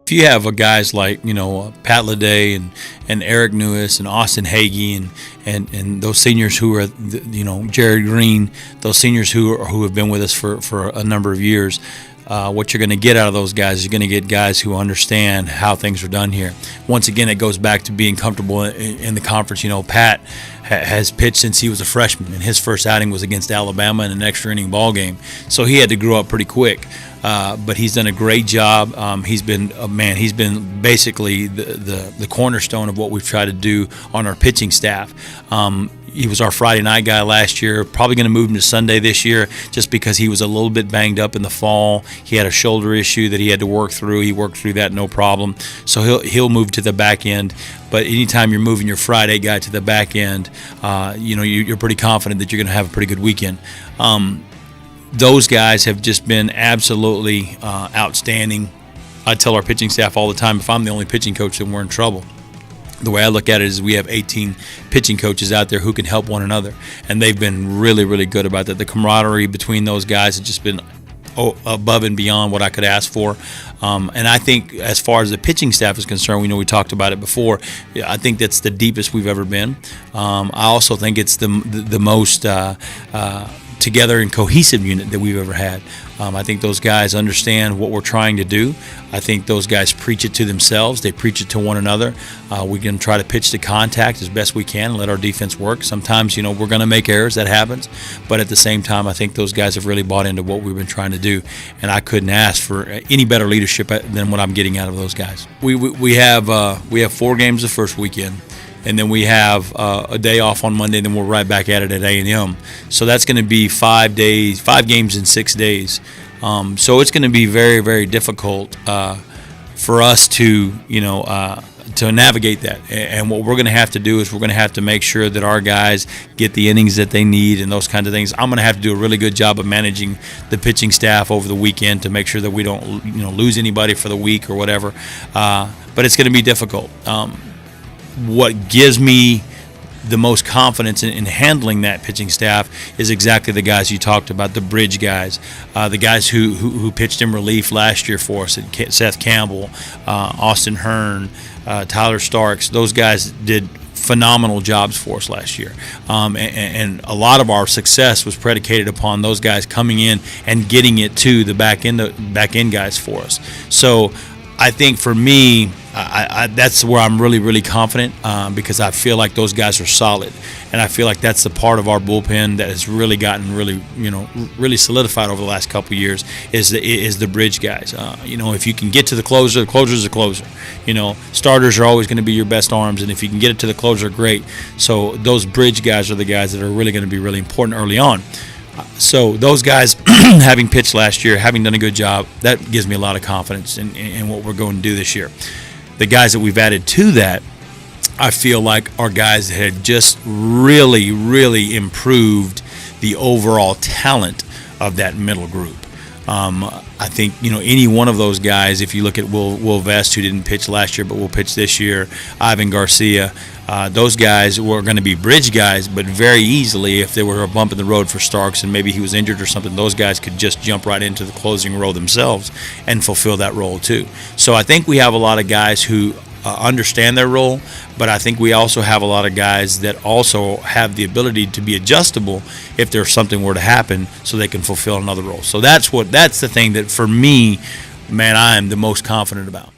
If you have guys like Pat Leday and Eric Newis and Austin Hagee and those seniors who are Jared Green, those seniors who have been with us for a number of years, what you're going to get out of those guys is you're going to get guys who understand how things are done here. Once again, it goes back to being comfortable in the conference. Pat has pitched since he was a freshman, and his first outing was against Alabama in an extra inning ball game. So he had to grow up pretty quick. But he's done a great job. He's been basically the cornerstone of what we've tried to do on our pitching staff. He was our Friday night guy last year. Probably going to move him to Sunday this year just because he was a little bit banged up in the fall. He had a shoulder issue that he had to work through. He worked through that no problem. So he'll move to the back end. But anytime you're moving your Friday guy to the back end, you're pretty confident that you're going to have a pretty good weekend. Those guys have just been absolutely outstanding. I tell our pitching staff all the time, if I'm the only pitching coach, then we're in trouble. The way I look at it is we have 18 pitching coaches out there who can help one another, and they've been really, really good about that. The camaraderie between those guys has just been above and beyond what I could ask for. And I think as far as the pitching staff is concerned, we talked about it before. I think that's the deepest we've ever been. I also think it's the most together and cohesive unit that we've ever had. I think those guys understand what we're trying to do. I think those guys preach it to themselves. They preach it to one another. We can try to pitch to contact as best we can and let our defense work. Sometimes, we're going to make errors. That happens. But at the same time, I think those guys have really bought into what we've been trying to do. And I couldn't ask for any better leadership than what I'm getting out of those guys. We have 4 games the first weekend. And then we have a day off on Monday, and then we're right back at it at A&M. So that's going to be 5 games in 6 days. So it's going to be very, very difficult for us to navigate that. And what we're going to have to do is we're going to have to make sure that our guys get the innings that they need and those kinds of things. I'm going to have to do a really good job of managing the pitching staff over the weekend to make sure that we don't lose anybody for the week or whatever. But it's going to be difficult. What gives me the most confidence in handling that pitching staff is exactly the guys you talked about, the bridge guys, the guys who pitched in relief last year for us, Seth Campbell, Austin Hearn, Tyler Starks. Those guys did phenomenal jobs for us last year, and a lot of our success was predicated upon those guys coming in and getting it to the back end guys for us. So I think for me, that's where I'm really, really confident because I feel like those guys are solid, and I feel like that's the part of our bullpen that has really gotten really solidified over the last couple of years is the bridge guys. If you can get to the closer's a closer. Starters are always going to be your best arms, and if you can get it to the closer, great. So those bridge guys are the guys that are really going to be really important early on. So those guys, having pitched last year, having done a good job, that gives me a lot of confidence in what we're going to do this year. The guys that we've added to that, I feel like are guys that had just really, really improved the overall talent of that middle group. I think any one of those guys, if you look at Will Vest, who didn't pitch last year but will pitch this year, Ivan Garcia, those guys were going to be bridge guys, but very easily, if there were a bump in the road for Starks and maybe he was injured or something, those guys could just jump right into the closing role themselves and fulfill that role too. So I think we have a lot of guys who understand their role, but I think we also have a lot of guys that also have the ability to be adjustable if there's something were to happen so they can fulfill another role. So that's the thing that for me, man, I am the most confident about.